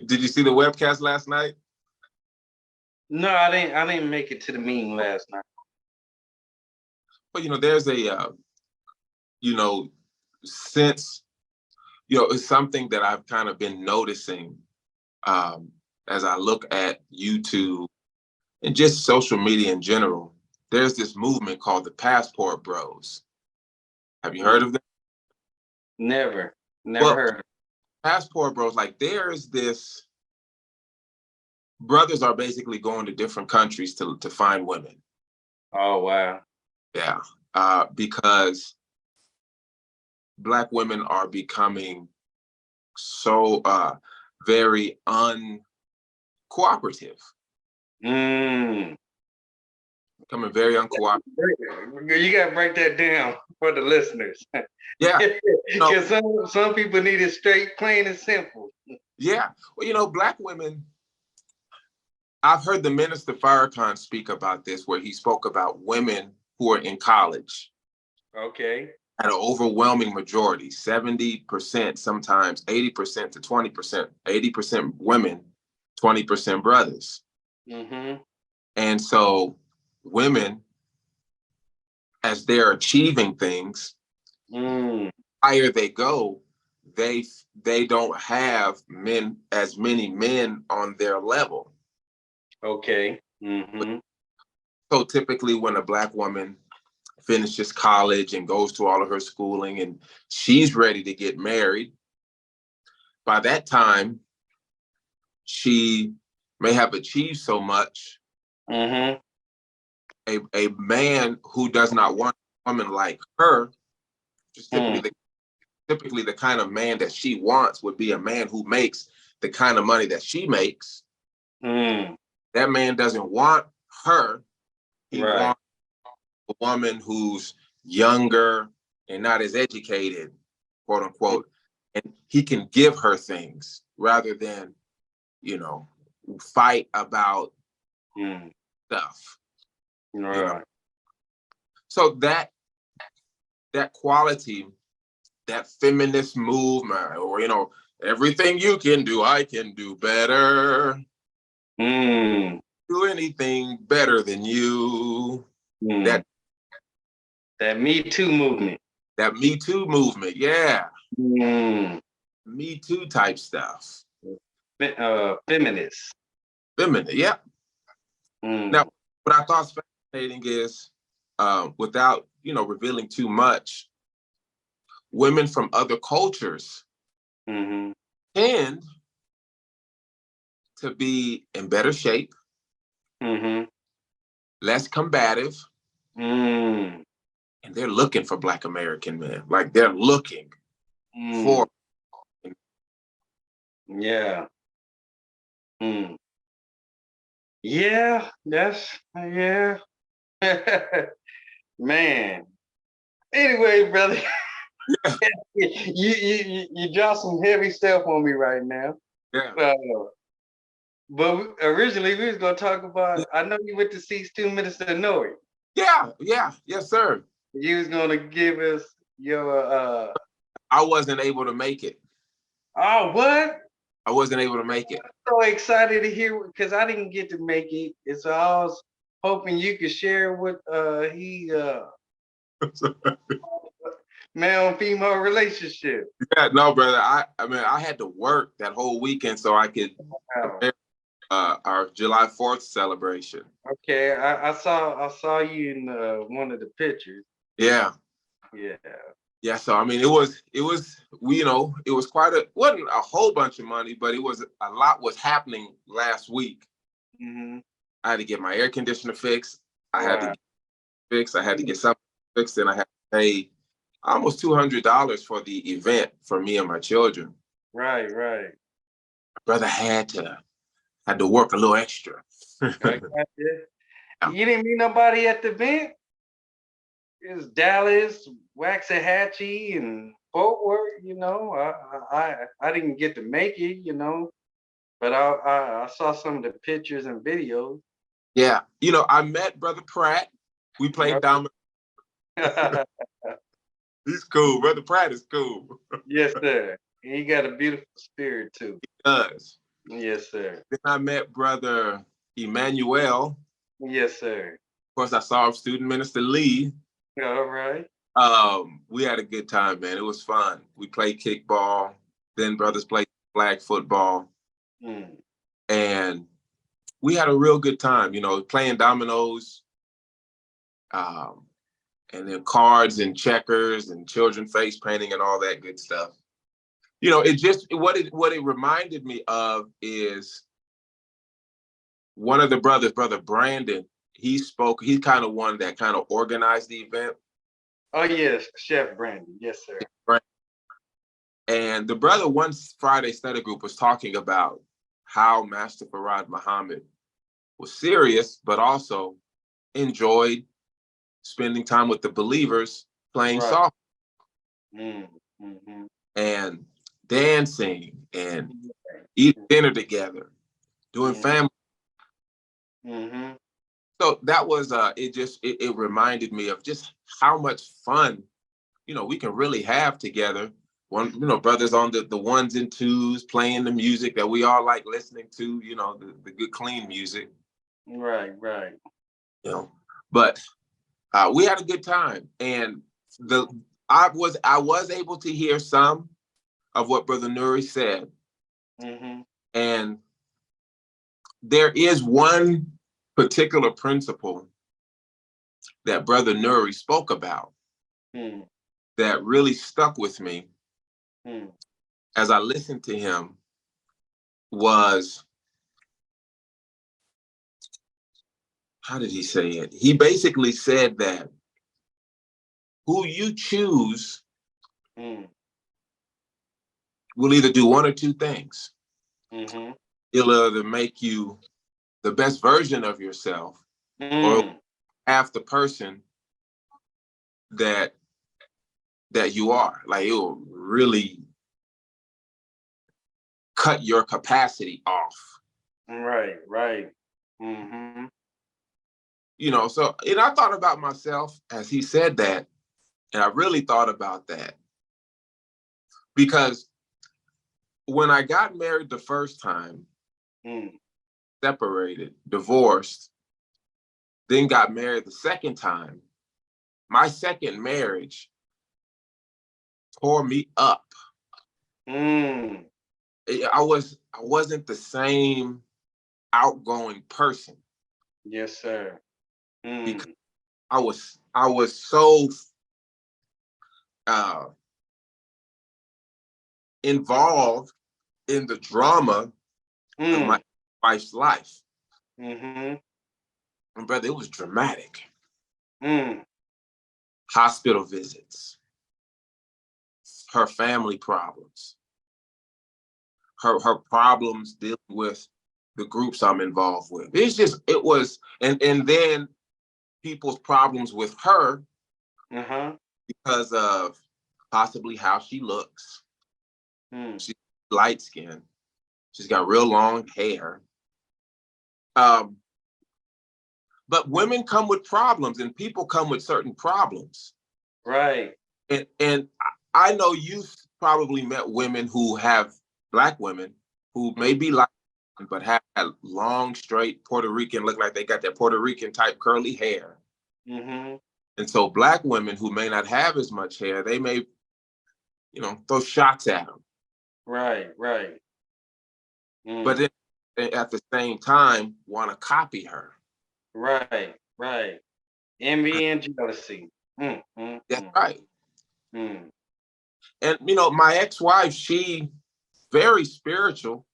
Did you see the webcast last night? No, I didn't. I didn't make it to the meeting last night. Well, there's a, you know, since, it's something that I've kind of been noticing as I look at YouTube and just social media in general. There's this movement called the Passport Bros. Have you heard of them? Never Well, heard of it. Passport Bros, like there's this, brothers are basically going to different countries to find women. Oh, wow. Yeah. Because Black women are becoming so very uncooperative. Mm. Becoming very uncooperative. You got to break that down for the listeners. Yeah. Because some people need it straight, plain and simple. Yeah. Well, Black women, I've heard the Minister Farrakhan speak about this, where he spoke about women who are in college. Okay. At an overwhelming majority, 70%, sometimes 80% to 20%, 80% women, 20% brothers. Mm-hmm. And so women, as they're achieving things, higher they go, they don't have as many men on their level. Okay. Mm-hmm. So typically when a Black woman finishes college and goes through all of her schooling and she's ready to get married, by that time, she may have achieved so much. Mm-hmm. A man who does not want a woman like her, just typically the kind of man that she wants would be a man who makes the kind of money that she makes. That man doesn't want her. He wants a woman who's younger and not as educated, quote unquote, and he can give her things rather than, fight about stuff. So that quality, that feminist movement, or everything you can do, I can do better. Do anything better than you. That Me Too movement. That Me Too movement, yeah. Me Too type stuff. Feminist. Feminist, yeah. Now, what I thought fascinating is, without revealing too much, women from other cultures tend to be in better shape, less combative, and they're looking for Black American men. Like they're looking for. Yeah. Yeah, yeah. Man. Anyway, brother, you dropped some heavy stuff on me right now. Yeah. But originally we was gonna talk about. I know you went to see Student Minister Nori. Yeah, yes, sir. You was gonna give us your. I wasn't able to make it. Oh, what? I wasn't able to make it. I'm so excited to hear because I didn't get to make it, and so I was hoping you could share what he male-female relationship. Yeah, no, brother. I mean, I had to work that whole weekend so I could prepare our July 4th celebration. Okay, I saw you in one of the pictures. Yeah. Yeah. So I mean, it was it was wasn't a whole bunch of money, but it was a lot was happening last week. I had to get my air conditioner fixed. I had to get fixed. I had to get something fixed, and I had to pay almost $200 for the event for me and my children. Right. My brother had to work a little extra. You didn't meet nobody at the event? It was Dallas, Waxahachie, and Fort Worth. I didn't get to make it, but I saw some of the pictures and videos. Yeah, I met Brother Pratt. We played dominoes. He's cool. Brother Pratt is cool. Yes, sir. And he got a beautiful spirit too. He does. Yes, sir. Then I met brother Emmanuel. Yes, sir. Of course, I saw student minister Lee. All right. We had a good time, man. It was fun. We played kickball. Then brothers played flag football, Mm. and we had a real good time. Playing dominoes, um, and then cards and checkers and children face painting and all that good stuff. What it reminded me of is one of the brothers, brother Brandon. He's kind of one that kind of organized the event. Oh yes, Chef Brandon. Yes, sir. Right. And the brother one Friday study group was talking about how Master Farad Muhammad was serious, but also enjoyed spending time with the believers, playing Right. softball Mm-hmm. and dancing and eating dinner together, doing family. Mm-hmm. So that was it reminded me of just how much fun we can really have together. Brothers on the ones and twos playing the music that we all like listening to, the good clean music. Right, right. But we had a good time, and I was able to hear some of what Brother Nuri said, and there is one particular principle that Brother Nuri spoke about that really stuck with me as I listened to him was, how did he say it? He basically said that who you choose will either do one or two things. It'll either make you the best version of yourself or half the person that you are. Like, it will really cut your capacity off. Right, right. So I thought about myself as he said that, and I really thought about that because when I got married the first time, separated, divorced, then got married the second time, my second marriage tore me up. I wasn't the same outgoing person. Yes, sir. Because I was so involved in the drama of my wife's life. And brother, it was dramatic. Hospital visits, her family problems, her problems dealing with the groups I'm involved with. And then people's problems with her because of possibly how she looks. She's light skinned. She's got real long hair. But women come with problems, and people come with certain problems. Right. And I know you've probably met women Black women who may be like, but have long, straight Puerto Rican, look like they got that Puerto Rican type curly hair. And so Black women who may not have as much hair, they may, throw shots at them. Right, right. But then at the same time, want to copy her. Right, right. Envy and jealousy. That's right. And, my ex-wife, she very spiritual,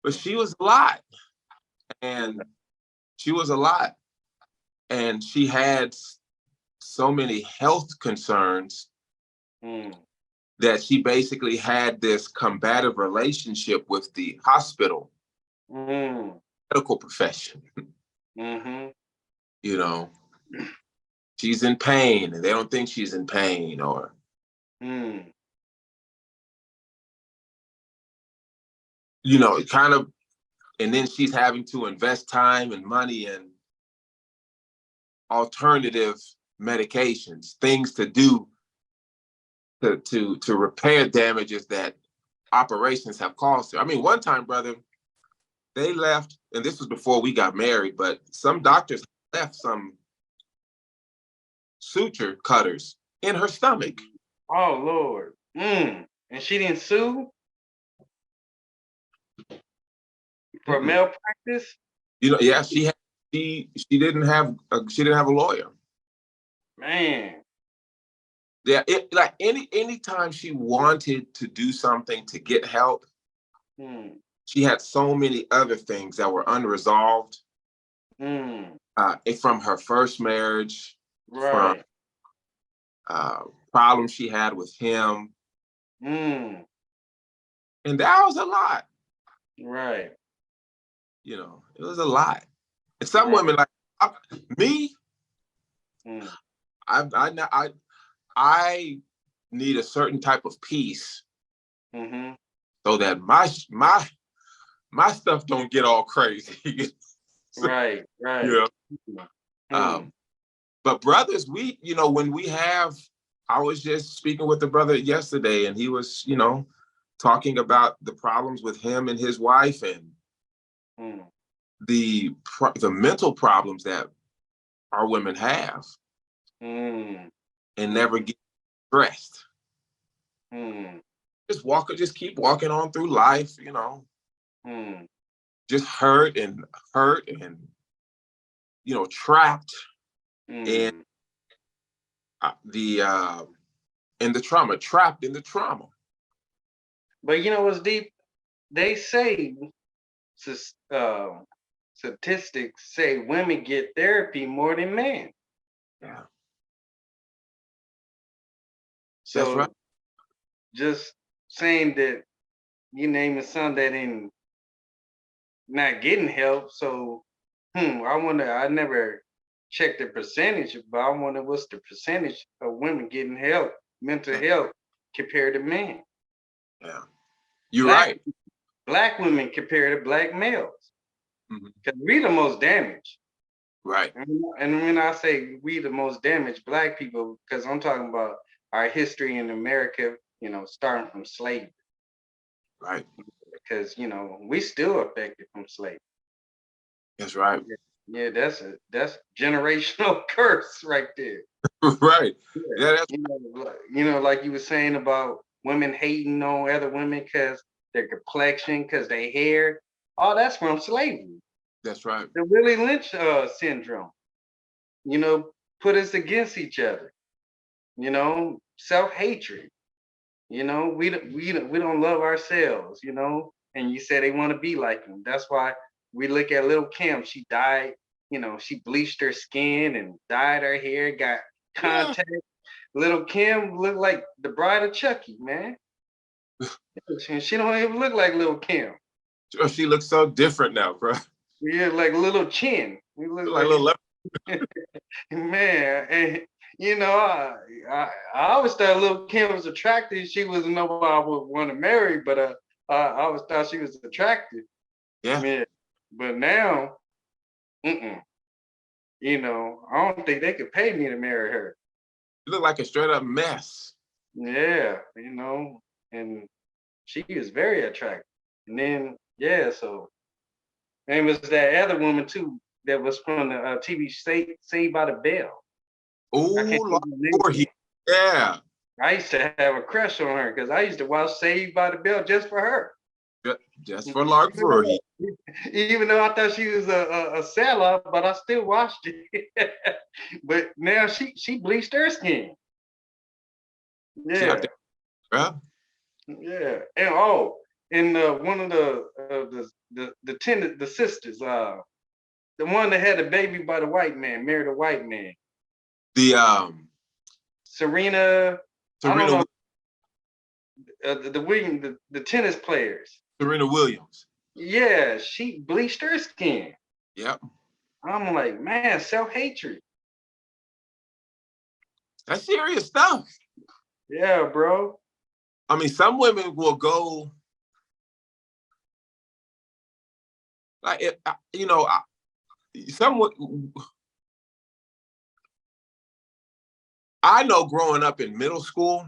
but she was a lot. And she had so many health concerns that she basically had this combative relationship with the hospital, medical profession. She's in pain and they don't think she's in pain, or kind of, and then she's having to invest time and money in alternative medications, things to do to repair damages that operations have caused her. I mean, one time, brother, they left, and this was before we got married, but some doctors left some suture cutters in her stomach. Oh Lord. And she didn't sue for Mm-mm. malpractice? You know, yeah, she didn't have a lawyer. Man. Yeah, like anytime she wanted to do something to get help, Mm. she had so many other things that were unresolved Mm. from her first marriage, from Right. problems she had with him, Mm. and that was a lot. Right. You know, it was a lot. And some Right. women, me, Mm. I need a certain type of peace Mm-hmm. so that my stuff don't get all crazy. So, Right. Right. yeah. Mm. But brothers, when we have, I was just speaking with the brother yesterday, and he was, talking about the problems with him and his wife, and Mm. the mental problems that our women have, Mm. and never Mm. get stressed. Mm. Just keep walking on through life, Mm. just hurt and trapped in Mm. the in the trauma, trapped in the trauma. But you know what's deep? They say statistics say women get therapy more than men. Yeah, that's right. So just saying that you naming some that in not getting help. So I wonder. I never checked the percentage, but I wonder what's the percentage of women getting help, mental Yeah, health, compared to men. yeah. You're Black right. black women compared to black males, Mhm. because we the most damaged. Right, And when I say we the most damaged black people, because I'm talking about our history in America, starting from slavery, right. because we still affected from slavery. That's right. Yeah, that's generational curse right there. Right. Yeah. Yeah, that's Like you were saying about women hating on other women because their complexion, because their hair. All that's from slavery. that's right. The Willie Lynch syndrome. You know, put us against each other. Self hatred. We don't love ourselves. And you say they want to be like them. That's why we look at little Kim. She died. She bleached her skin and dyed her hair. Got Yeah. contact. Little Kim looked like the bride of Chucky, man. She don't even look like little Kim. She looks so different now, bro. Yeah, like little Chin. We look Like little man. And I always thought little Kim was attractive. She wasn't nobody I would want to marry, but I always thought she was attractive. yeah. Yeah. But now, mm-mm. I don't think they could pay me to marry her. You look like a straight up mess. Yeah, and she is very attractive. And then, yeah, so and it was that other woman too that was from the TV Saved by the Bell. I Oh, can't think Lord, of her name. yeah. I used to have a crush on her because I used to watch Saved by the Bell just for her. Just for Lark Voorhees. Even though I thought she was a seller, but I still watched it. But now she bleached her skin. She out Yeah, there, bro. yeah, and one of the sisters, the one that had a baby by the white man, married a white man, The Serena. I don't Serena know the tennis players. Serena Williams. Yeah, she bleached her skin. Yep. I'm like, man, self hatred. That's serious stuff. Yeah, bro. I mean, some women will go like it, someone I know growing up in middle school,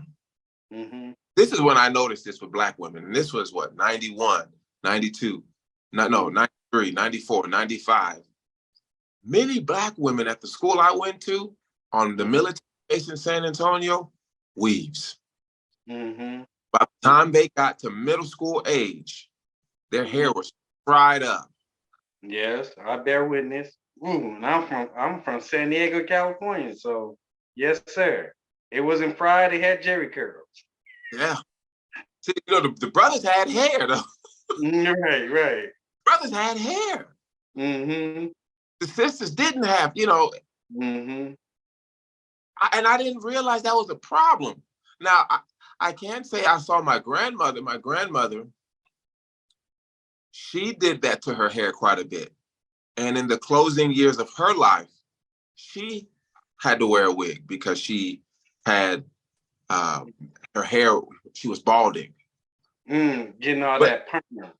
Mm-hmm. this is when I noticed this with black women. And this was what, 91, 92. No, Mm. 93, 94, 95. Many Black women at the school I went to on the military base in San Antonio, weaves. Mm-hmm. By the time they got to middle school age, their hair was fried up. Yes, I bear witness. Ooh, and I'm from San Diego, California. So yes, sir. It wasn't fried, it had Jerry curls. Yeah. See, the brothers had hair, though. Right, right. Brothers had hair. Mm-hmm. The sisters didn't have, Mm-hmm. and I didn't realize that was a problem. Now, I can say I saw my grandmother. My grandmother, she did that to her hair quite a bit. And in the closing years of her life, she had to wear a wig because she had her hair, she was balding. Getting all But that perm.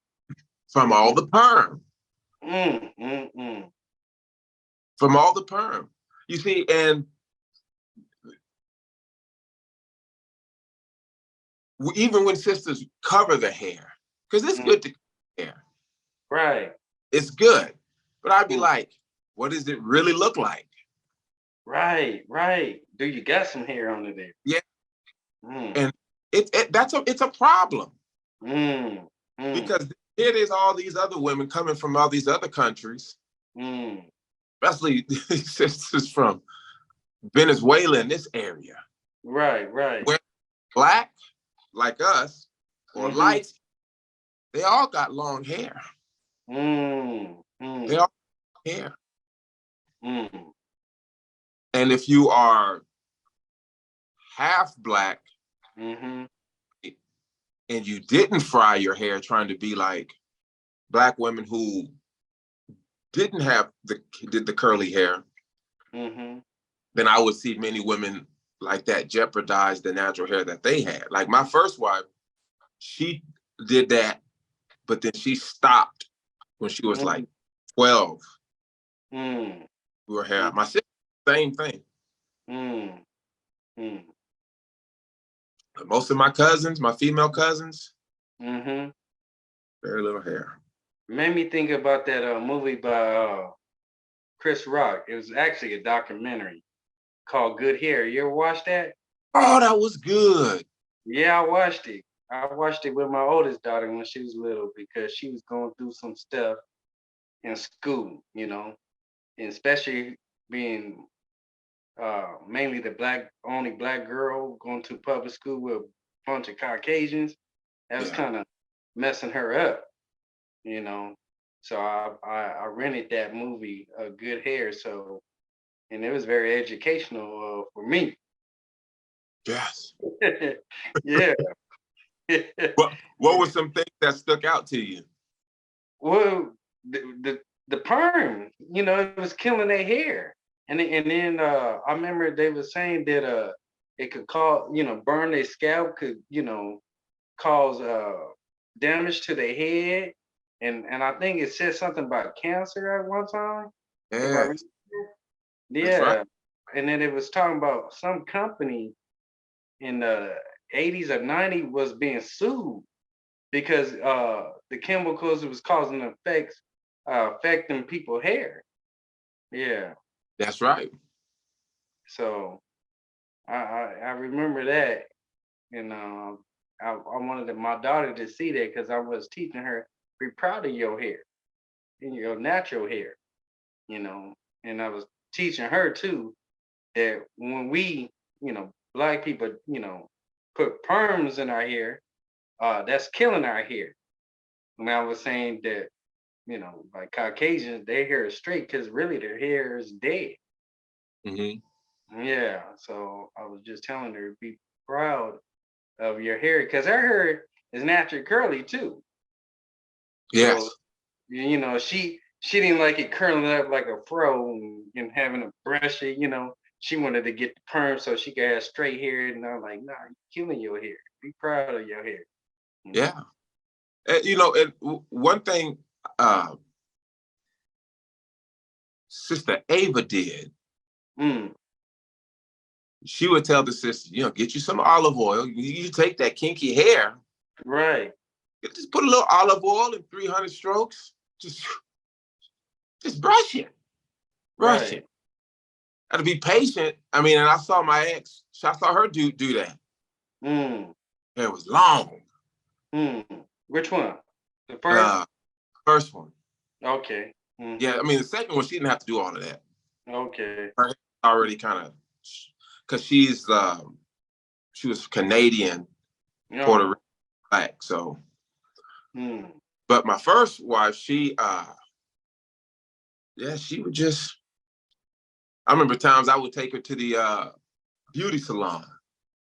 from all the perm. Mm, mm, mm. From all the perm. You see, and even when sisters cover the hair, because it's good to cover hair. Right. It's good. But I'd be like, what does it really look like? Right, right. Do you got some hair under there? Yeah. Mm. And it's a problem. Mm. Mm. Because it is all these other women coming from all these other countries, especially sisters from Venezuela in this area. Right, right. Where Black, like us, or light, they all got long hair. They all got hair. And if you are half Black and you didn't fry your hair trying to be like Black women who didn't have the curly hair, then I would see many women like that jeopardize the natural hair that they had. Like my first wife, she did that, but then she stopped when she was like 12. Her hair. My sister, same thing. But most of my cousins, my female cousins, very little hair. Made me think about that movie by Chris Rock. It was actually a documentary called Good Hair. You ever watched that? Oh, that was good. Yeah, I watched it. I watched it with my oldest daughter when she was little because she was going through some stuff in school, and especially being mainly the only black girl going to public school with a bunch of Caucasians. That was kind of messing her up, you know. So I rented that movie, Good Hair. So, and it was very educational for me. Yes. Yeah. What were some things that stuck out to you? Well, the perm, it was killing their hair, and then I remember they were saying that it could cause, burn their scalp, could cause damage to their head, and I think it said something about cancer at one time. If I remember. Yes. That's right. Yeah, and then it was talking about some company in the 80s or 90s was being sued because the chemicals it was causing effects affecting people's hair. Yeah. That's right. So I remember that, and I wanted my daughter to see that because I was teaching her, be proud of your hair and your natural hair, and I was teaching her too that when we, black people, put perms in our hair, that's killing our hair. And I was saying that, like Caucasians, their hair is straight because really their hair is dead. Yeah. So I was just telling her, be proud of your hair because her hair is naturally curly too. Yes. So, she didn't like it curling up like a fro and having to brush it, She wanted to get the perm so she could have straight hair. And I'm like, nah, you're killing your hair. Be proud of your hair. Yeah. And one thing Sister Ava did, she would tell the sister, get you some olive oil. You take that kinky hair. Right. Just put a little olive oil in 300 strokes. Just Just brush it. Brush Right. it. Got to be patient. I mean, and I saw my ex, I saw her do that. Mm. It was long. Which one? The first? Uh, first one. Okay. Yeah, I mean, the second one, she didn't have to do all of that. Okay. Her hair already kind of, because she was Canadian, Puerto No. Rican, black. So, Mm. but my first wife, yeah, she would just. I remember times I would take her to the beauty salon.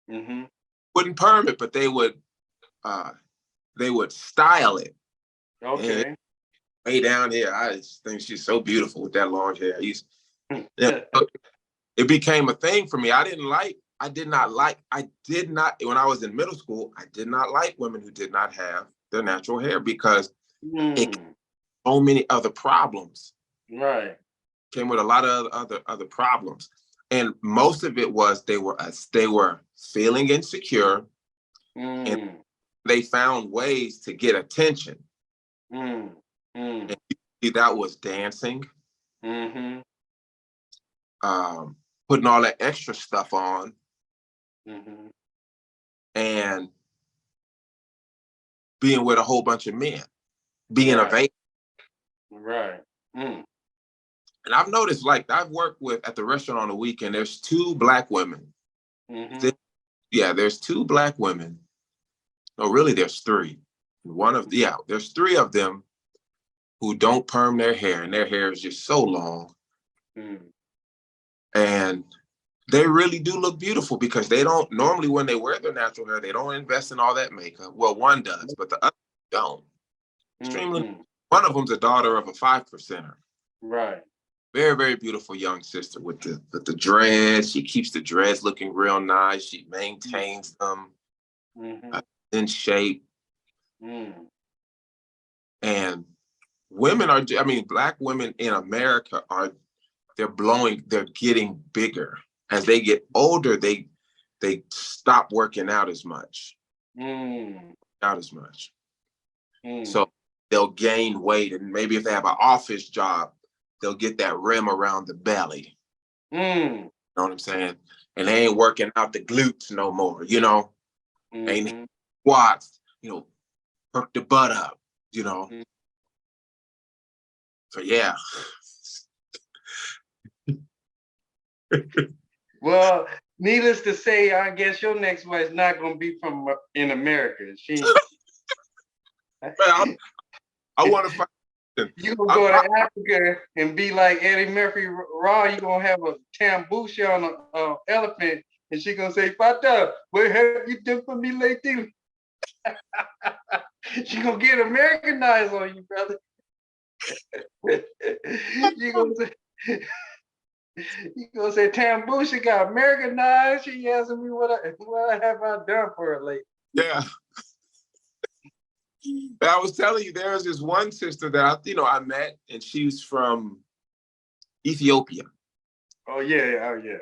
Mm-hmm. Wouldn't perm it, but uh, they would style it. And Okay. way down here, I just think she's so beautiful with that long hair. Yeah, it became a thing for me. I did not, when I was in middle school, I did not like women who did not have their natural hair because it Mm. so many other problems. Right. Came with a lot of other problems. And most of it was they were feeling insecure and Mm. they found ways to get attention. Mm. Mm. And that was dancing, Mm-hmm. um, putting all that extra stuff on, Mm-hmm. and being with a whole bunch of men, being Right. available. Right. Mm. And I've noticed, like, I've worked with at the restaurant on the weekend, there's two black women. Mm-hmm. Yeah, there's two black women. No, really, there's three. There's three of them who don't perm their hair, and their hair is just so long. Mm. And they really do look beautiful because they don't normally, when they wear their natural hair, they don't invest in all that makeup. Well, one does, but the other don't. Extremely. Mm-hmm. One of them's a daughter of a 5%er. Right. Very, very beautiful young sister with the dreads. She keeps the dreads looking real nice. She maintains them Mm-hmm. in shape. Mm. And women are, I mean, black women in America they're getting bigger. As they get older, they stop working out as much. Mm. Out as much. Mm. So they'll gain weight, and maybe if they have an office job, they'll get that rim around the belly. Mm. You know what I'm saying? And they ain't working out the glutes no more, you know. Ain't Mm-hmm. squats, you know, perk the butt up, you know. Mm. So yeah. Well, needless to say, I guess your next wife's not gonna be from in America. She I, I want to find. you gonna go to Africa and be like Eddie Murphy Raw. You gonna have a tambusha on a elephant, and she gonna say, "Fata, what have you done for me lately?" She gonna get Americanized on you, brother. She gonna say, you gonna say Tambusha got Americanized. She asking me what have I done for her lately. Yeah. I was telling you, there was this one sister that I met, and she's from Ethiopia. Oh yeah, oh yeah.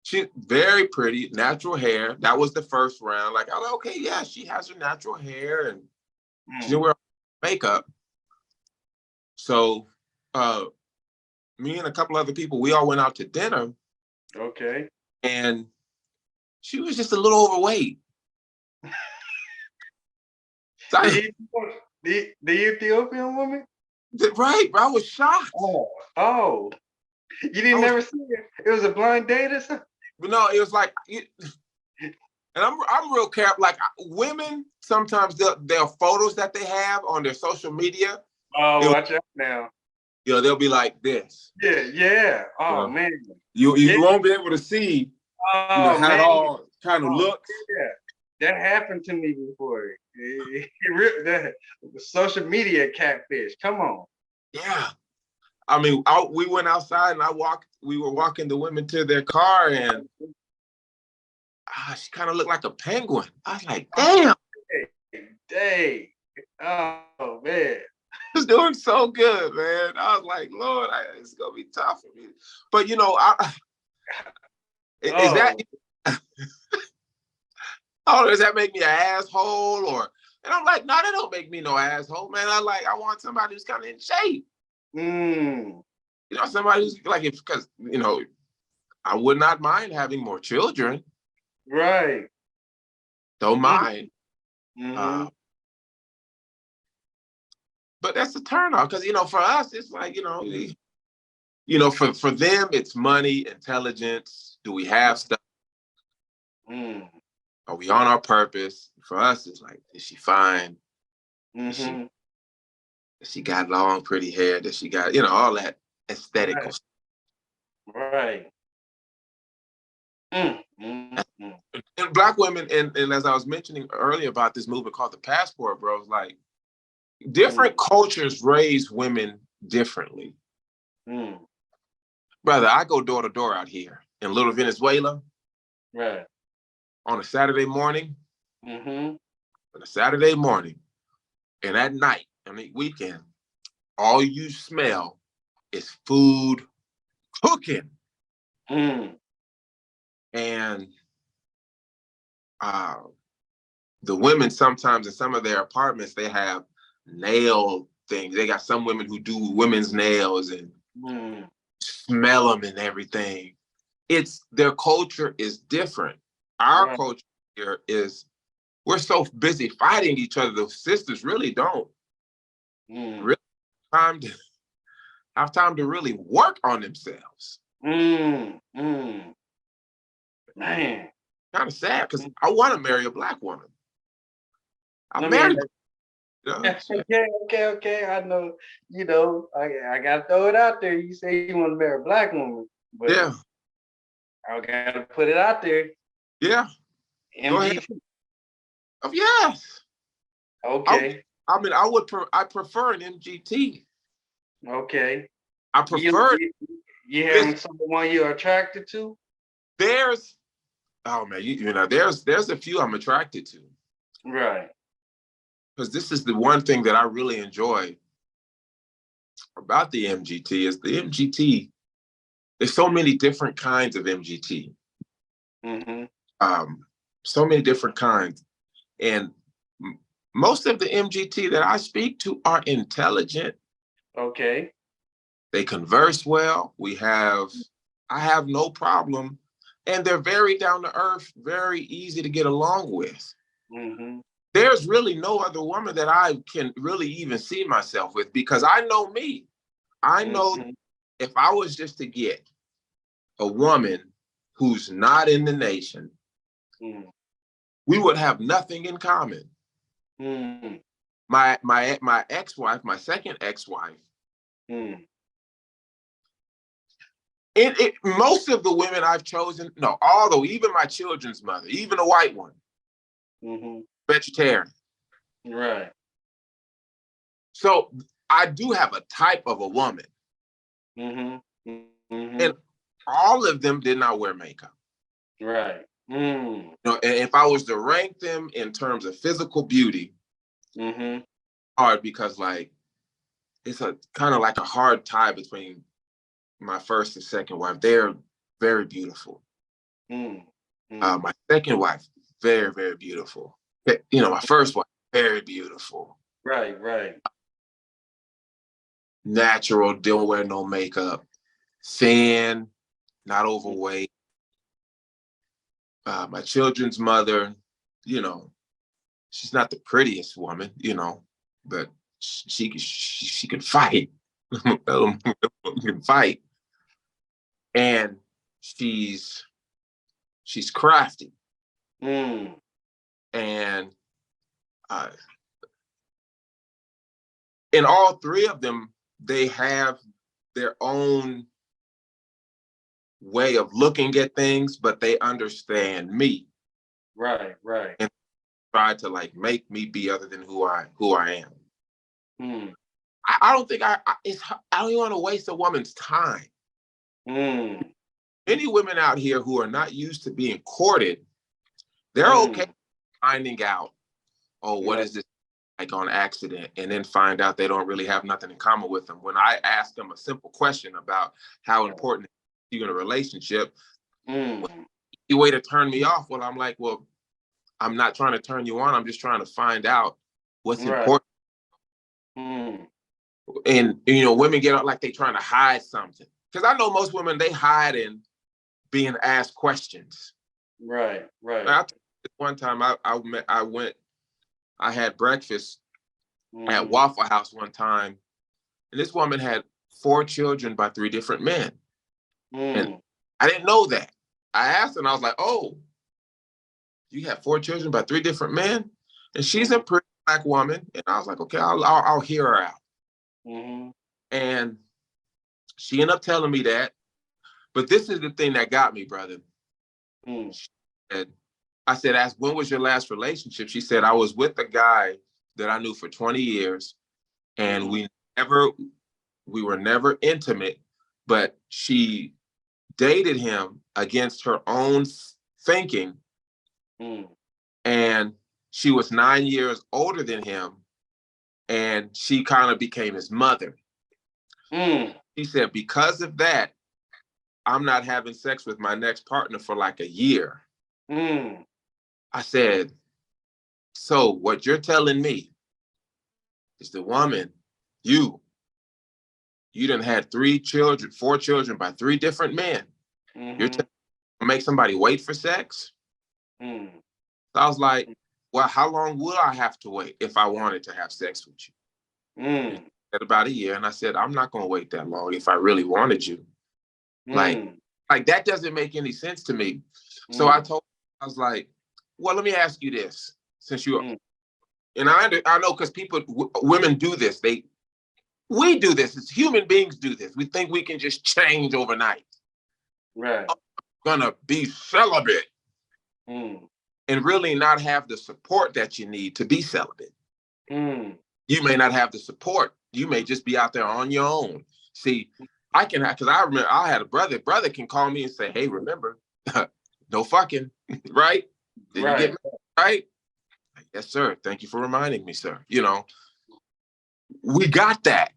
She's very pretty, natural hair. That was the first round. Like, I'm like, okay, yeah, she has her natural hair, and she didn't wear makeup. So, me and a couple other people, we all went out to dinner, Okay. and she was just a little overweight. So The Ethiopian woman? right, I was shocked. Oh. You didn't never see it? It was a blind date or something? But no, it was like, and I'm real careful. Like, women, sometimes their photos that they have on their social media, Oh, watch out now. they'll be like this. Yeah. Oh man. You won't be able to see, Oh how it man. all kind of Oh, looks. yeah. That happened to me before. The social media catfish. Come on. Yeah. I mean, we went outside and we were walking the women to their car, and she kind of looked like a penguin. I was like, damn. Dang. Oh man. It's doing so good, man. I was like, Lord, it's gonna be tough for me. But is that does that make me an asshole? And I'm like, no, that don't make me no asshole, man. I want somebody who's kind of in shape. Mm. You know, somebody who's like, if because I would not mind having more children. Right. Don't Mm. mind. Mm-hmm. Uh, but that's a turn off because for us, it's like for them, it's money, intelligence. Do we have stuff? Mm. Are we on our purpose? For us, it's like, is she fine? Is Mm-hmm. she got long, pretty hair? Does she got all that aesthetical Right. stuff? Right. Mm. Mm. Mm. And Black women, and as I was mentioning earlier about this movement called the Passport Bros, like different Mm. cultures raise women differently. Mm. Brother, I go door to door out here in Little Venezuela Right. on a Saturday morning, Mm-hmm. and at night, on the weekend, all you smell is food cooking. Mm. And uh, the women sometimes in some of their apartments, they have nail things. They got some women who do women's nails and Mm. smell them and everything. It's their culture is different. Our Right. culture here is we're so busy fighting each other. The sisters really don't Mm. really time to have time to really work on themselves. Mm. Mm. Man. Kind of sad because I want to marry a Black woman. I I mean, married, shit. okay. I know, I gotta throw it out there. You say you want to marry a black woman, but Yeah, I gotta put it out there. yeah. Go ahead. MGT. Oh, yes. I, Okay. I mean, I prefer an MGT. Okay. I You prefer you, you this. having someone you're attracted to? There's oh man, there's a few I'm attracted to Right. because this is the one thing that I really enjoy about the MGT is the MGT. There's so many different kinds of MGT. Mm-hmm. Um, so many different kinds, and most of the MGT that I speak to are intelligent. Okay. They converse well. I have no problem, and they're very down to earth, very easy to get along with. Mm-hmm. There's really no other woman that I can really even see myself with because I know me. I know Mm-hmm. if I was just to get a woman who's not in the nation, Mm-hmm. we would have nothing in common. Mm-hmm. My ex-wife, my second ex-wife, Mm-hmm. most of the women I've chosen, no, although even my children's mother, even a white one, Mm-hmm. vegetarian. Right. So I do have a type of a woman, Mm-hmm. Mm-hmm. and all of them did not wear makeup. Right. Mm. And if I was to rank them in terms of physical beauty, Mm-hmm. hard because like it's a kind of like a hard tie between my first and second wife. They're very beautiful. Mm. My second wife, very, very beautiful. My first wife, very beautiful. Right, right. Natural, don't wear no makeup, thin, not overweight. My children's mother, you know, she's not the prettiest woman, but she could fight. Can fight, and she's crafty, Mm. and uh, in all three of them, they have their own way of looking at things, but they understand me Right, right. and try to like make me be other than who I am. Mm. I don't think I don't even want to waste a woman's time. Mm. Many women out here who are not used to being courted, they're okay Mm. finding out, oh, what Right, is this like on accident, and then find out they don't really have nothing in common with them. When I ask them a simple question about how right. important it is to you in a relationship, Mm. the way to turn me off, well, I'm like, well, I'm not trying to turn you on. I'm just trying to find out what's Right. important. Mm. and women get out like they trying to hide something. Because I know most women, they hide in being asked questions. Right. One time I had breakfast at Mm-hmm. Waffle House one time, and this woman had 4 children by 3 different men. And Mm. I didn't know that. I asked her, and I was like, oh, you have 4 children by 3 different men? And she's a pretty Black woman. And I was like, okay, I'll hear her out. Mm-hmm. And she ended up telling me that. But this is the thing that got me, brother. Mm. And I said, when was your last relationship? She said, I was with a guy that I knew for 20 years. And Mm-hmm. we were never intimate, but she dated him against her own thinking. Mm. And she was 9 years older than him. And she kind of became his mother. Mm. He said, because of that, I'm not having sex with my next partner for like a year. Mm. I said, so what you're telling me is the woman, you done had 3 children, 4 children by 3 different men. You're Mm-hmm. telling me to make somebody wait for sex? Mm. So I was like, well, how long will I have to wait if I wanted to have sex with you? Mm. At about a year. And I said, I'm not going to wait that long if I really wanted you. Like Mm. that doesn't make any sense to me. So Mm. I was like, well, let me ask you this, since you, Mm. and I know because women do this. We do this. As human beings do this. We think we can just change overnight. Right. I'm gonna be celibate Mm. and really not have the support that you need to be celibate. Mm. You may not have the support. You may just be out there on your own. See, I can have, because I remember I had a brother. Brother can call me and say, hey, remember, no fucking, right? Did you get Right. me right? Yes, sir. Thank you for reminding me, sir. We got that.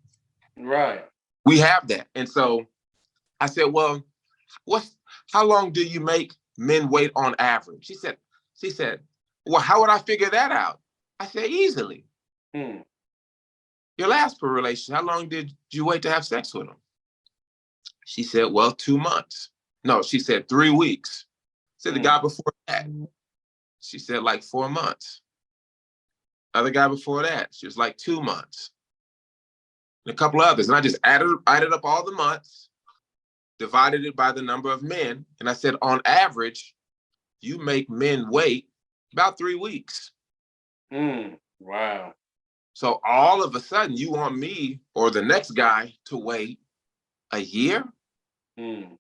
Right. We have that. And so I said, well, how long do you make men wait on average? She said, well, how would I figure that out? I said, easily. Mm. Your last relationship, how long did you wait to have sex with him? She said, well, 2 months. No, she said 3 weeks. Said the guy before that. She said like 4 months. Other guy before that, she was like 2 months. And a couple others. And I just added up all the months, divided it by the number of men. And I said, on average, you make men wait about 3 weeks. Mm. Wow. So all of a sudden, you want me or the next guy to wait a year? Mm.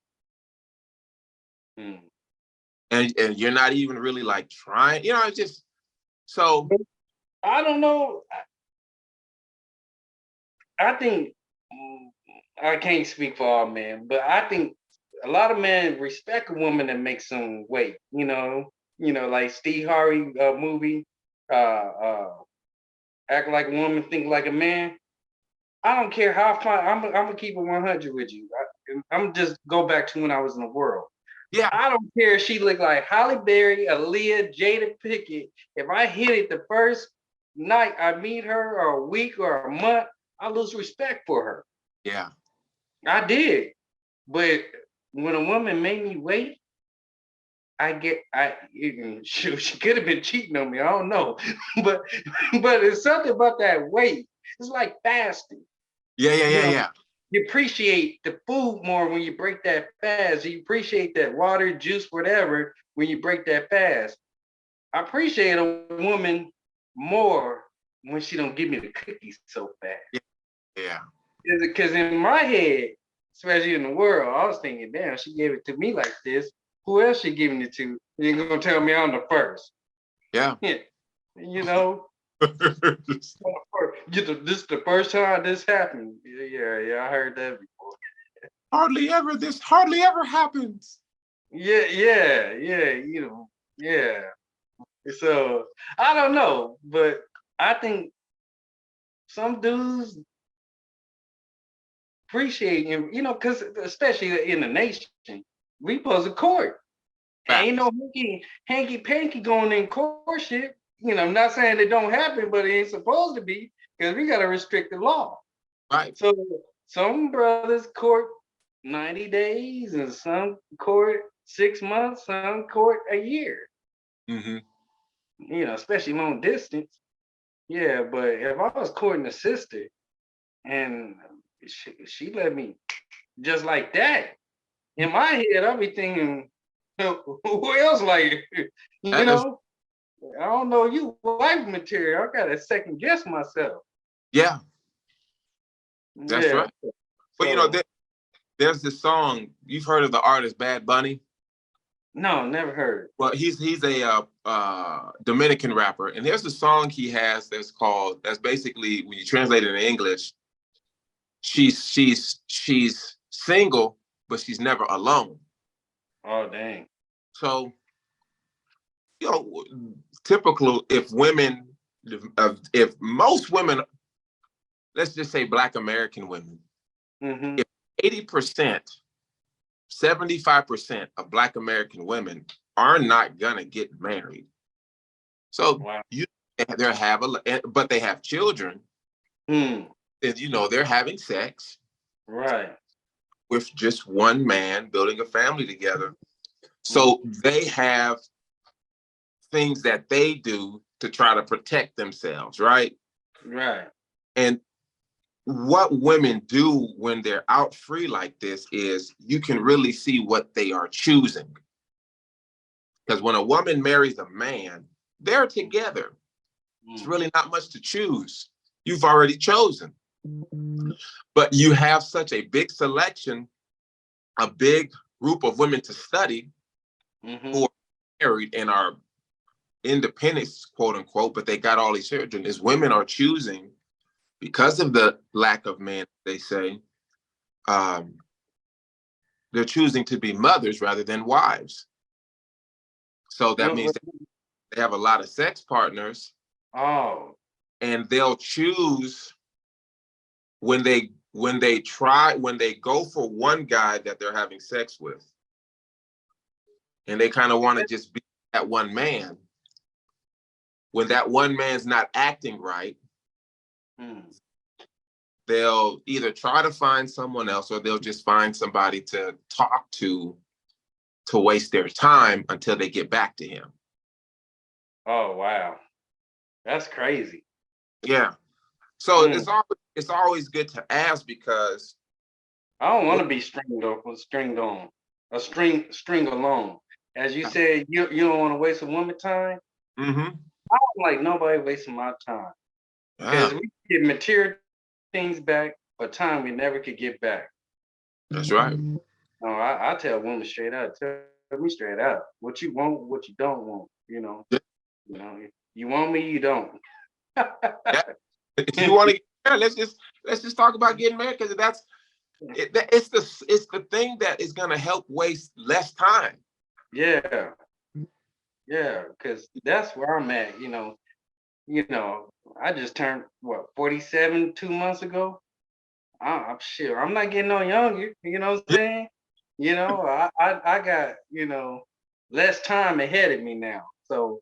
Mm. And you're not even really like trying, it's just so. I don't know. I think I can't speak for all men, but I think a lot of men respect a woman that makes them wait. Like Steve Harvey movie, act like a woman, think like a man. I don't care how fine. I'm gonna keep it 100 with you. I'm just go back to when I was in the world. Yeah. I don't care if she looked like Halle Berry, Aaliyah, Jada Pickett. If I hit it the first night I meet her, or a week, or a month, I lose respect for her. Yeah. I did. But when a woman made me wait, she could have been cheating on me. I don't know. but it's something about that wait. It's like fasting. Yeah. You appreciate the food more when you break that fast. You appreciate that water, juice, whatever, when you break that fast. I appreciate a woman more when she don't give me the cookies so fast. Yeah. Because in my head, especially in the world, I was thinking, damn, she gave it to me like this. Who else she giving it to? You're gonna tell me I'm the first. Yeah. you know, this is the first time this happened. Yeah, I heard that before. This hardly ever happens. Yeah, yeah. So I don't know, but I think some dudes appreciate him, because especially in the nation, we supposed to court. Ain't no hanky panky going in court shit. I'm not saying it don't happen, but it ain't supposed to be because we got to restrict the law. Right. So some brothers court 90 days and some court 6 months, some court a year, Hmm. especially long distance. Yeah, but if I was courting a sister and she let me just like that, in my head, I'll be thinking, who else like it? You That is, know, I don't know you wife material. I gotta second guess myself. yeah, that's Yeah. right. Well, So there's this song. You've heard of the artist Bad Bunny? no, never heard. Well, he's a Dominican rapper, and there's a song he has that's basically when you translate it in English, she's single, but she's never alone. Oh dang. So you know, typical if most women, let's just say Black American women, Mm-hmm. if 80%, 75% of Black American women are not gonna get married. So Wow. they have but they have children, Hmm. and they're having sex Right. with just one man building a family together. Mm. So they have things that they do to try to protect themselves, right? Right. And what women do when they're out free like this is you can really see what they are choosing. Because when a woman marries a man, they're together. It's Mm. really not much to choose. You've already chosen. But you have such a big selection, a big group of women to study who Mm-hmm. are married and are independent, quote unquote, but they got all these children. Is women are choosing, because of the lack of men, they say, um, they're choosing to be mothers rather than wives. So that means that they have a lot of sex partners, Oh. and they'll choose when they go for one guy that they're having sex with, and they kind of want to just be that one man. When that one man's not acting right, Mm. they'll either try to find someone else or they'll just find somebody to talk to waste their time until they get back to him. Oh wow. That's crazy. Yeah. So Mm. it's always good to ask because I don't want to be stringed on, a string alone. As you said, you don't want to waste a woman time. mm-hmm, I don't like nobody wasting my time yeah, because we get material things back, but time we never could get back. that's right. No, I tell women straight out. Tell me straight out what you want, what you don't want. You want me, you don't. Yeah. If you want to get married, let's just talk about getting married because it's the thing that is going to help waste less time. Yeah, yeah, because that's where I'm at. You know, I just turned what 47 2 months ago. I'm sure I'm not getting no younger. You know what I'm Yeah. saying? I got less time ahead of me now, so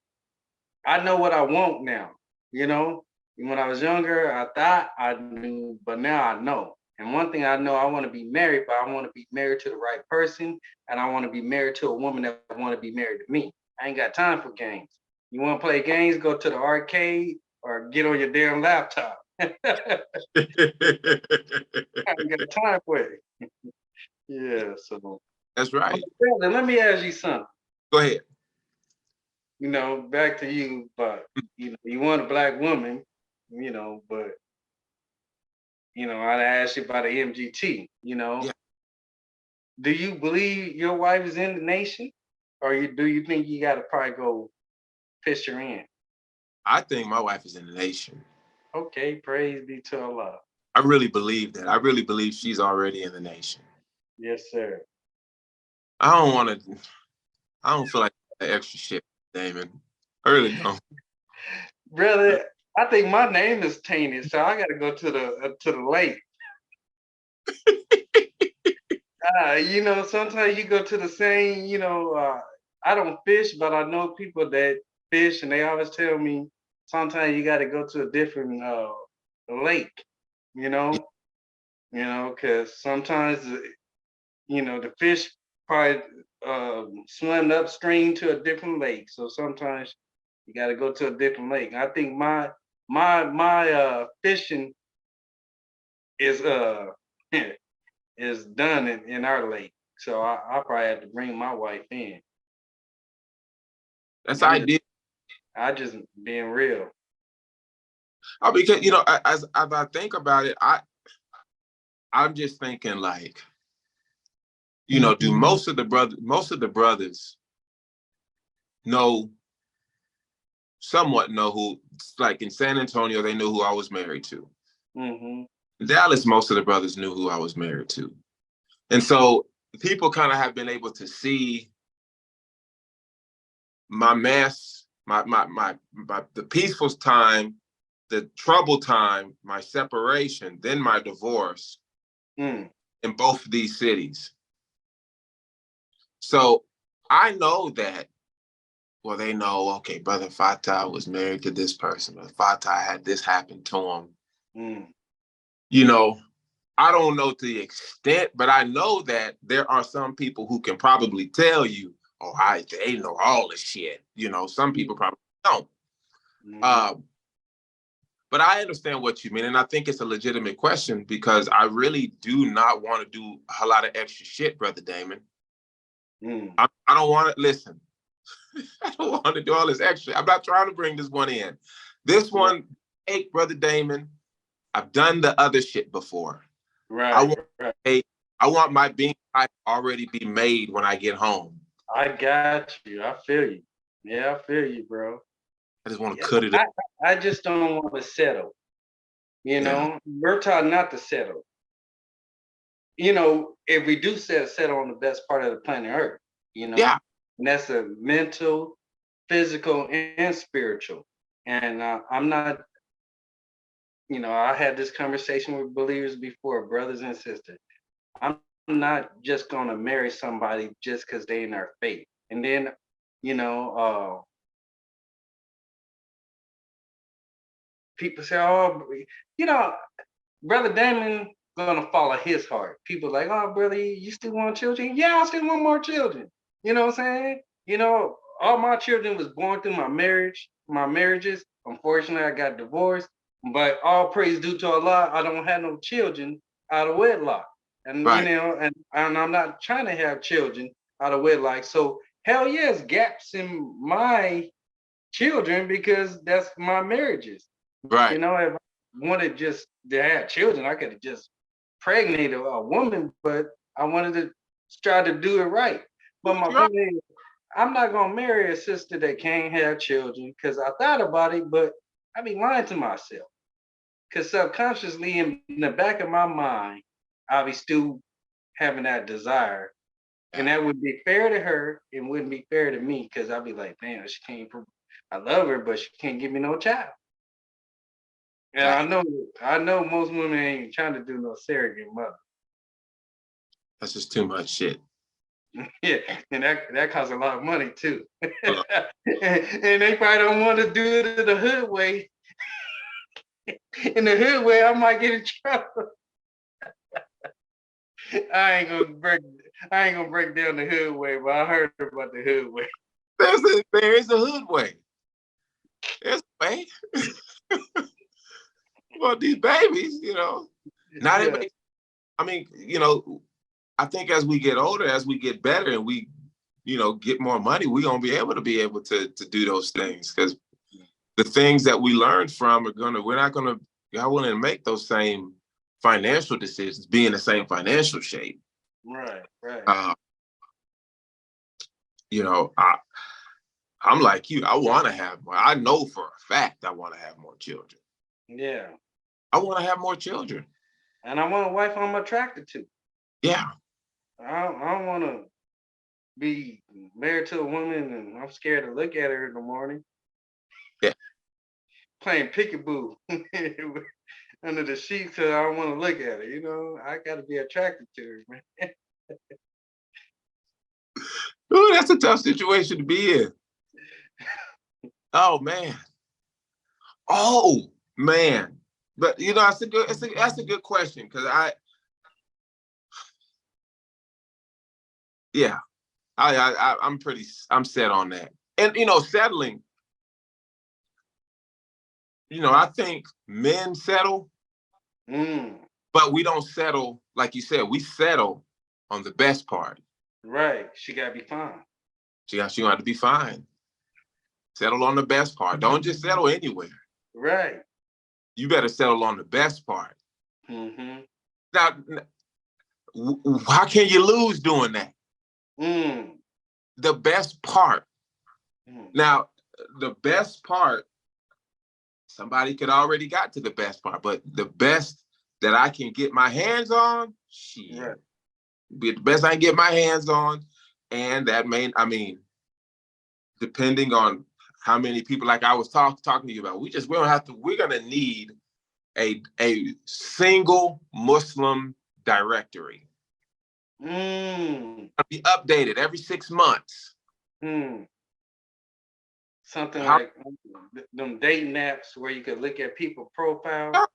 I know what I want now. You know, when I was younger, I thought I knew, but now I know. And one thing I know, I want to be married, but I want to be married to the right person, and I want to be married to a woman that want to be married to me. I ain't got time for games. You want to play games? Go to the arcade or get on your damn laptop. I ain't got time for it. Yeah. So, That's but right. brother, let me ask you something. Go ahead. Back to you, but you want a black woman, but I'd ask you about the MGT. Yeah, Do you believe your wife is in the nation, or do you think you got to probably go fish her in? I think my wife is in the nation. Okay, praise be to Allah. I really believe that. I really believe she's already in the nation. Yes, sir. I don't want to. I don't feel like that extra shit, Damon. I really don't. Brother, I think my name is tainted, so I got to go to the lake. Sometimes you go to the same. I don't fish, but I know people that fish, and they always tell me sometimes you got to go to a different lake. You know. You know, because sometimes the fish probably swim upstream to a different lake. So sometimes you got to go to a different lake. I think my fishing is is done in our lake. So I probably have to bring my wife in. That's I'm just ideal. I just being real. Because as I think about it, I'm just thinking like, do most of the brothers know somewhat know who, like in San Antonio, they knew who I was married to. Hmm. In Dallas, most of the brothers knew who I was married to. And so people kind of have been able to see my mess, the peaceful time, the troubled time, my separation, then my divorce Mm. in both of these cities. So I know that, well, they know, okay, Brother Fatah was married to this person, or Fatah had this happen to him. Mm. You know, I don't know to the extent, but I know that there are some people who can probably tell you, oh, they know all the shit. Some people probably don't. Mm-hmm. Um, but I understand what you mean. And I think it's a legitimate question because I really do not want to do a lot of extra shit, Brother Damon. Mm. I don't want to, listen, I don't want to do all this extra. I'm not trying to bring this one in. This Right. one, hey, Brother Damon, I've done the other shit before. I Right. want, Right. hey, I want my bean pie already be made when I get home. I got you. I feel you. Yeah, I feel you, bro. I just want Yeah, to cut it up. I just don't want to settle. Yeah. We're taught not to settle. If we do settle on the best part of the planet Earth, Yeah. and that's a mental, physical, and spiritual. And I'm not, I had this conversation with believers before, brothers and sisters. I'm not just gonna marry somebody just because they in our faith. And then, you know, people say, "Oh, you know, Brother Damon gonna follow his heart." People like, "Oh, brother, you still want children?" Yeah, I still want more children. You know what I'm saying? All my children was born through my marriages. Unfortunately, I got divorced, but all praise due to Allah, I don't have no children out of wedlock. And Right. and I'm not trying to have children out of wedlock. So hell yes, gaps in my children because that's my marriages. Right. If I wanted just to have children, I could have just pregnated a woman, but I wanted to try to do it right. But my Right. point is, I'm not gonna marry a sister that can't have children because I thought about it, but I be lying to myself. Because subconsciously in the back of my mind, I'll be still having that desire. And Yeah. that would be fair to her and wouldn't be fair to me because I'd be like, damn, she can't I love her, but she can't give me no child. And Exactly. I know most women ain't trying to do no surrogate mother. That's just too much shit. Yeah, and that costs a lot of money too. And they probably don't want to do it the hood way. In the hood way, I might get in trouble. I ain't gonna break I ain't gonna break down the hood way, but I heard about the hood way. There is a hood way. There's a way. Well, these babies, not Yeah, everybody. I mean, I think as we get older, as we get better, and we, get more money, we're gonna be able to do those things because the things that we learned from we're not gonna, God willing, to make those same financial decisions, be in the same financial shape. right, right. Uh, I'm like you. I want to have more. I know for a fact I want to have more children. Yeah. I want to have more children. And I want a wife I'm attracted to. Yeah. I don't want to be married to a woman and I'm scared to look at her in the morning Yeah. playing peekaboo under the sheets because I don't want to look at her. I got to be attracted to her, man. Ooh, that's a tough situation to be in. Oh man. Oh man. But that's a good question because Yeah, I'm set on that. And settling. I think men settle, Mm, but we don't settle like you said. We settle on the best part. right. She gotta be fine. She got to be fine. Settle on the best part. Don't just settle anywhere. Right. You better settle on the best part. Mm-hmm. Now, how can you lose doing that? Mm. The best part. Mm. Now, the best part, somebody could already got to the best part, but the best that I can get my hands on, Right. be the best I can get my hands on. And that depending on how many people, like I was talking to you about, we're gonna need a single Muslim directory. Mm. Be updated every 6 months. Mm. Something How like them dating apps where you could look at people profile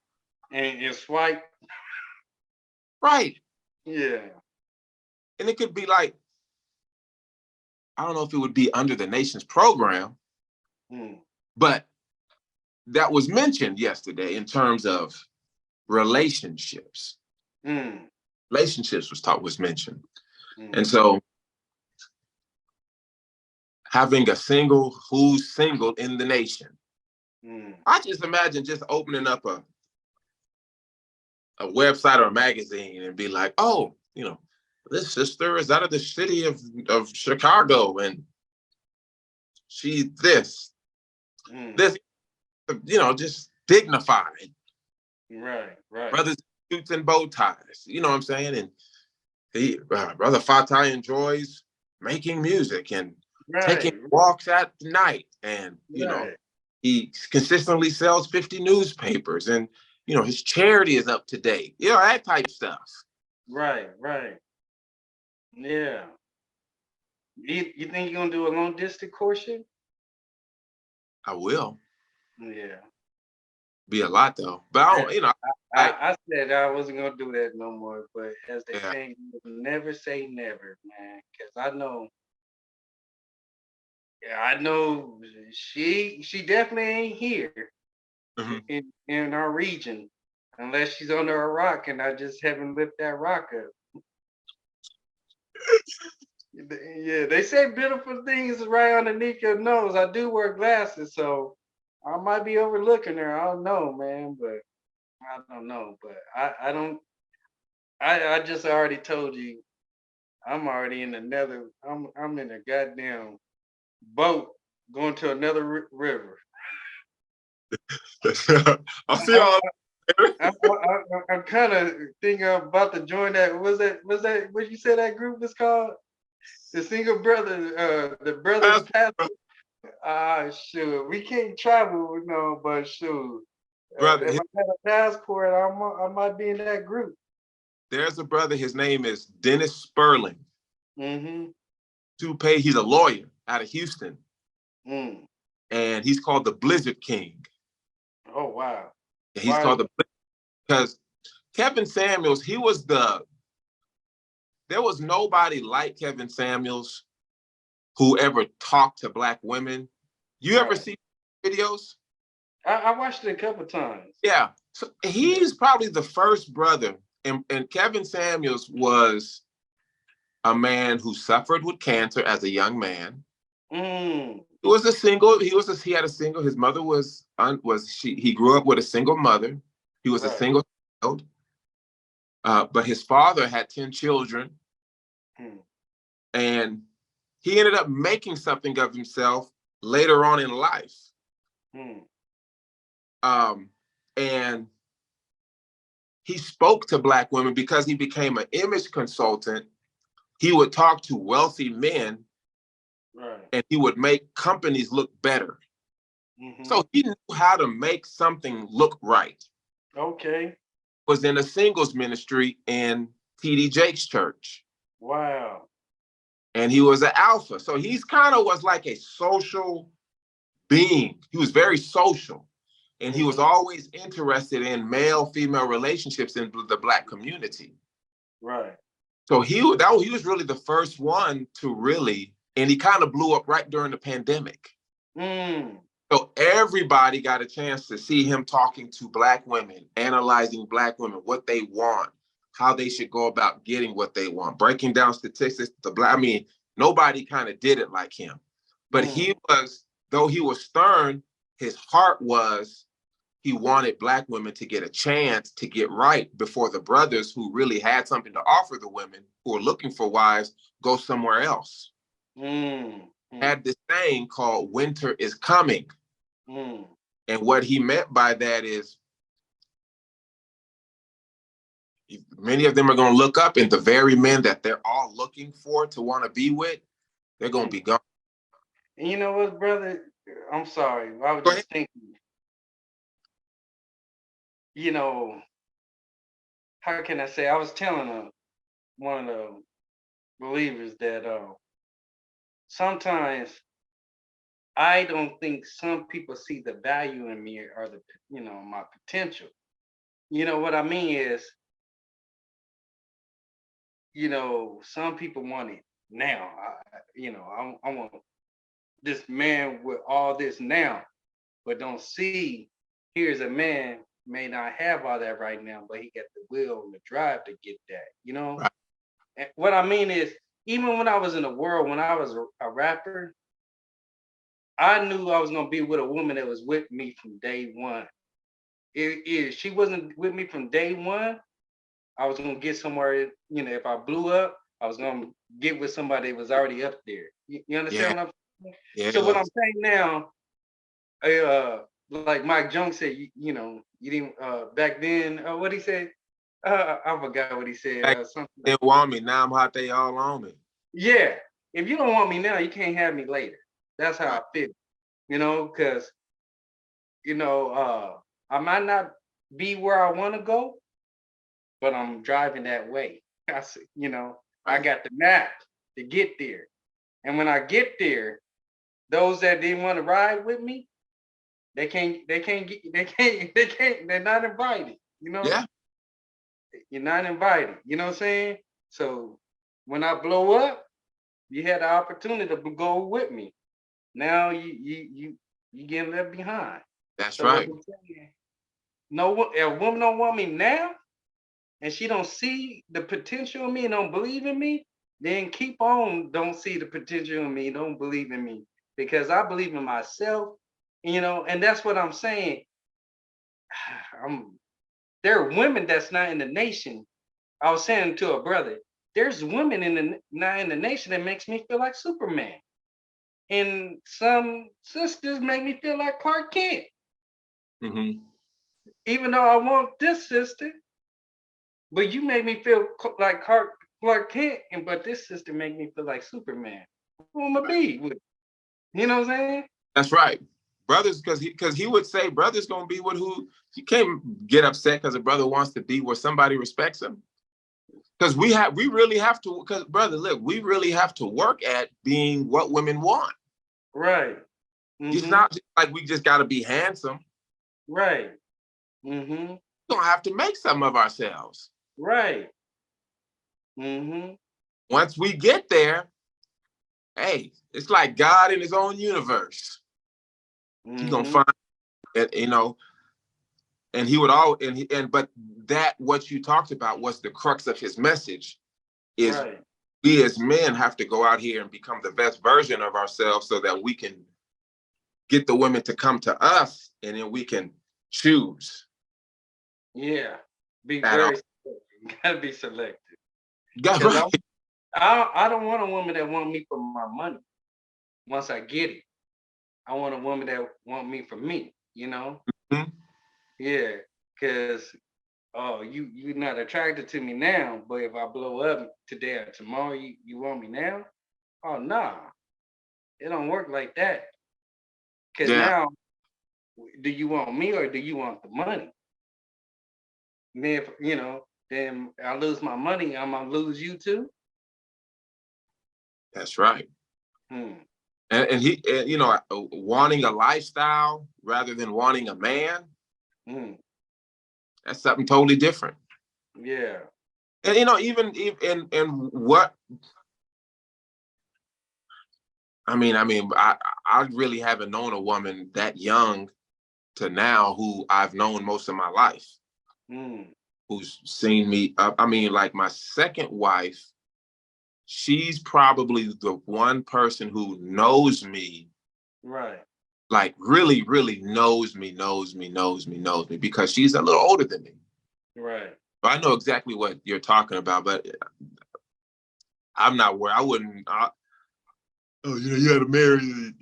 and swipe. right. Yeah. And it could be like, I don't know if it would be under the nation's program, Mm. but that was mentioned yesterday in terms of relationships. Mm. Relationships was mentioned. Mm. And so having who's single in the nation. Mm. I just imagine just opening up a website or a magazine and be like, oh, this sister is out of the city of Chicago and she's Mm. this, just dignified. Right. Right. Brothers in suits and bow ties, you know what I'm saying? And Brother Fatah enjoys making music and taking Right. walks at night. And, Right. he consistently sells 50 newspapers and, his charity is up to date, that type stuff. Right. Right. Yeah. You think you're gonna do a long distance courtship? I will Yeah. be a lot though, but I Yeah. don't, I, I said I wasn't gonna do that no more, but as they yeah, say, never say never, man. Because I know she definitely ain't here mhm. in our region unless she's under a rock, and I just haven't lifted that rock up. Yeah, they say beautiful things is right underneath your nose. I do wear glasses, so I might be overlooking her. I don't know, man, but I don't know. But I don't. I just already told you I'm already in another. I'm in a goddamn boat going to another river. I'll see I'm y'all later. I'm kind of thinking about to join that. Was that what you said that group was called? The single brother, the brothers pastor. Ah, shoot, we can't travel, but shoot, Brother, if I had a passport, I might be in that group. there's a brother, his name is Dennis Sperling. Mm-hmm. He's a lawyer out of Houston, Mm. and he's called the Blizzard King. Oh wow. He's Why? called because Kevin Samuels, there was nobody like Kevin Samuels who ever talked to Black women. You ever Right. see videos? I watched it a couple times. Yeah. So he's probably the first brother, and Kevin Samuels was a man who suffered with cancer as a young man. Mm. He was a single. He had a single. His mother he grew up with a single mother. He was a Right. single child. But his father had 10 children, Mm. and he ended up making something of himself later on in life. Mm. And he spoke to Black women because he became an image consultant. He would talk to wealthy men Right. and he would make companies look better. Mm-hmm. So he knew how to make something look right. Okay. Was in a singles ministry in TD Jake's church. Wow. And he was an alpha. So he's kind of was like a social being. He was very social. And he was Mm-hmm. always interested in male-female relationships in the Black community. Right. So he was really the first one to really, and he kind of blew up right during the pandemic. Mm. So everybody got a chance to see him talking to Black women, analyzing Black women, what they want, how they should go about getting what they want, breaking down statistics. I mean, nobody kind of did it like him. But he was, though he was stern, his heart was, he wanted Black women to get a chance to get right before the brothers who really had something to offer the women who are looking for wives go somewhere else. Mm. Had this thing called winter is coming. Mm. And what he meant by that is many of them are going to look up, and the very men that they're all looking for to want to be with, they're going to be gone. And you know what, brother? I'm sorry. I was Go ahead. just thinking, you know, how can I say? I was telling one of the believers that sometimes I don't think some people see the value in me or my potential. You know what I mean is, some people want it now. I want this man with all this now, but don't see here's a man may not have all that right now, but he got the will and the drive to get that, Right. And what I mean is, even when I was in the world, when I was a rapper, I knew I was gonna be with a woman that was with me from day one. If she wasn't with me from day one, I was gonna get somewhere. If I blew up, I was gonna get with somebody that was already up there. You Yeah. understand what I'm saying? Yeah. So what I'm saying now, like Mike Jones said, you didn't back then. What he said? I forgot what he said. Like, Something they like, want me. Now I'm hot. They all on me. yeah. If you don't want me now, you can't have me later. That's how Right. I feel. Because I might not be where I want to go, but I'm driving that way. I Right. got the map to get there. And when I get there, those that didn't want to ride with me, they're not invited. Yeah. You're not invited. You know what I'm saying? So when I blow up, you had the opportunity to go with me. Now you getting left behind. That's So what right. I'm saying, no, if a woman don't want me now, and she don't see the potential in me and don't believe in me, then keep on don't see the potential in me, don't believe in me. Because I believe in myself, and that's what I'm saying. I'm there are women that's not in the nation. I was saying to a brother, there's women not in the nation that makes me feel like Superman. And some sisters make me feel like Clark Kent. Mm-hmm. Even though I want this sister, but you make me feel like Clark Kent, but this sister make me feel like Superman. Who am I be with? You know what I'm saying? That's right. Brothers, because he would say brothers gonna be with who. You can't get upset because a brother wants to be where somebody respects him. Because we really have to. Because brother, look, we really have to work at being what women want. Right. It's Mm-hmm. not just like we just got to be handsome. Right. Mm-hmm. We're gonna have to make some of ourselves. Right. Mm-hmm. Once we get there, hey, it's like God in His own universe. He's gonna Mm-hmm. find it, and He would all but that what you talked about was the crux of His message. Is Right. we as men have to go out here and become the best version of ourselves so that we can get the women to come to us, and then we can choose. Yeah. Be At all. very selective. You gotta be selective. Got Because right. I don't want a woman that want me for my money once I get it. I want a woman that want me for me. Mhm. Yeah. Cause you're not attracted to me now, but if I blow up today or tomorrow, you want me now? Oh nah, it don't work like that. Cause Yeah, now, do you want me or do you want the money? And then, then I lose my money, I'm gonna lose you too. that's right. Hmm. Wanting a lifestyle rather than wanting a man, Hmm. that's something totally different. Yeah. And even in what I really haven't known a woman that young to now who I've known most of my life, who's seen me up. I mean, like my second wife, she's probably the one person who knows me, Right. like really, really knows me, because she's a little older than me. Right. I know exactly what you're talking about, but I'm not where I wouldn't. You had to marry,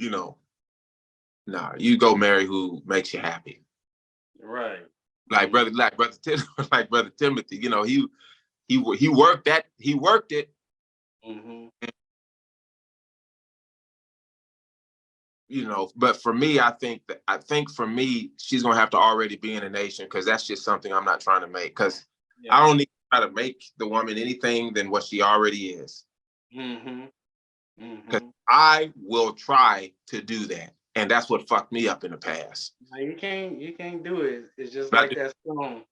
Nah, you go marry who makes you happy. Right. Like like brother Timothy, he worked it. Mm-hmm. But for me, I think for me, she's gonna have to already be in a nation, because that's just something I'm not trying to make. Because Yeah. I don't need to try to make the woman anything than what she already is. Mm-hmm. Because Mm-hmm. I will try to do that, and that's what fucked me up in the past. No, you can't do it. It's just I'm not, like that song. I'm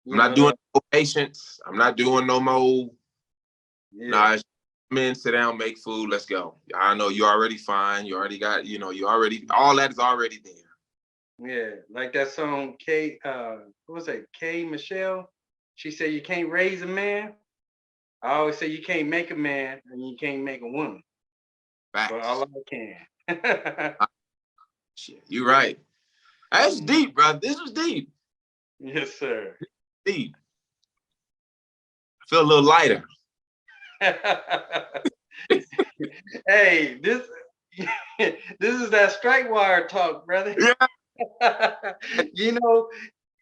You not know doing that. no patience. I'm not doing no more. Yeah. Nah, it's come in, sit down, make food, let's go. I know you're already fine. You already got, all that is already there. Yeah. Like that song. What was that? K Michelle. She said you can't raise a man. I always say you can't make a man and you can't make a woman. But Facts. Allah can. Shit, you're right. That's Mm. deep, bro. This was deep. Yes, sir. Deep. I feel a little lighter. Hey, this this is that straight wire talk, brother. Yeah. you know,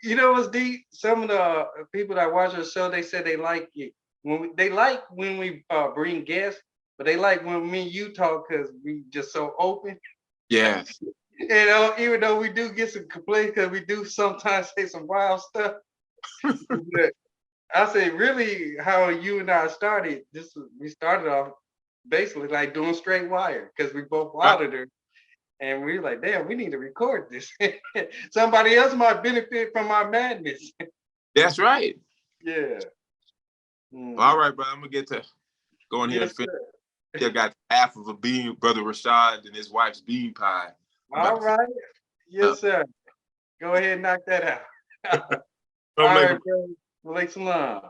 you know what's deep? Some of the people that watch our show, they said they like it they like when we bring guests, but they like when me and you talk because we just so open. Yes. Even though we do get some complaints because we do sometimes say some wild stuff. But I say, really, how you and I started. We started off basically like doing straight wire because we both Right. auditors. And we were like, damn, we need to record this. Somebody else might benefit from our madness. That's right. Yeah. Mm. All right, bro. I'm gonna get to going here and Yes, finish. sir. Still got half of a bean, brother Rashad and his wife's bean pie. I'm about All to finish right. up. Yes, sir. Go ahead and knock that out. All Assalamu right, alaikum. bro. Walaikum salam.